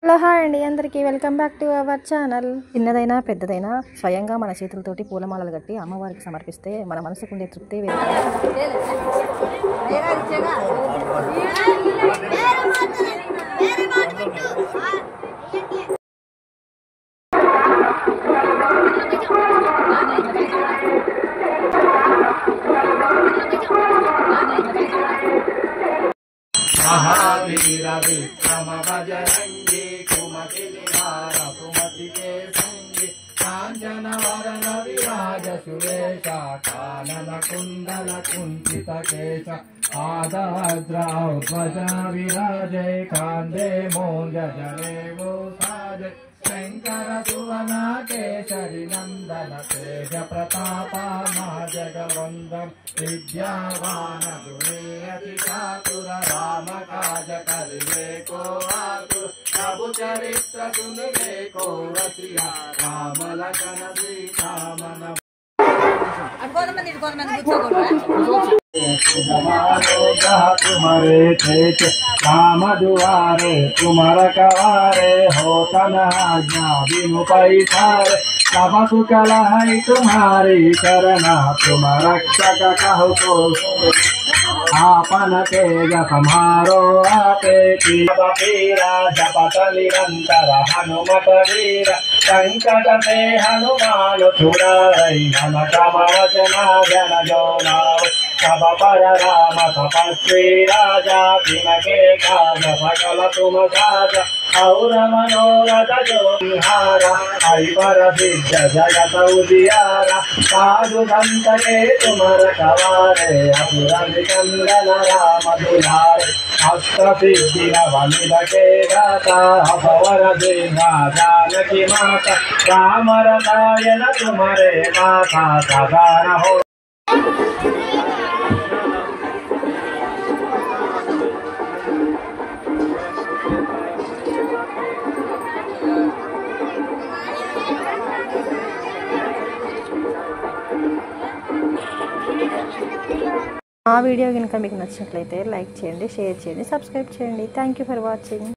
Hello hi అండి అందరికీ welcome back to our channel. చిన్నదైనా పెద్దదైనా స్వయంగా మన చేతులతోటి పూలమాలలు కట్టి అమ్మవారికి సమర్పిస్తే మన మనసుకు ఉండే తృప్తి వేరు. महावीर विक्रम बजरंगी कुमति निवार सुमति के संगी कांचन वरण विराज सुरेशा कानन कुंडल कुंचित केश आदद्रौध्वजा विराजय कांदे मोंज जने मुसाजय शंकर सुवन केसरी नंदन तेज प्रताप जगवंदन विद्यावान दुनियति चातुर राम काज करिवे को आतुर प्रभु चरित्र सुनिवे को रसिया राम लखन सीता मन तुम्हारे खेत राम दुआरे तुम्हारा कवारे हो तनाज्ञा बिनु पैसारे सब सुख लहै तुम्हारी करना तुम रक्षक कहो तो आपन तेज सम्हारो आपे की पीरा जपत निरंतर हनुमत वीर संकट से हनुमान छुड़ाई मन क्रम वचना जन जो नाम सब पर राम तपस्वी राजा के काज सकल तुम साजा और मनोरथ जो विहारा हरि पर सिद्ध जगत उजियारा साधु संत के तुम रखवारे असुर निकंदन राम दुलारे अस्त्र सिद्धि नवनिध के दाता अभवर सिंहा जानकी माता राम रसायन तुम्हारे माता सदा रहो। ఆ వీడియో కనుక మీకు నచ్చినట్లయితే లైక్ చేయండి, షేర్ చేయండి, సబ్స్క్రైబ్ చేయండి. Thank you for watching.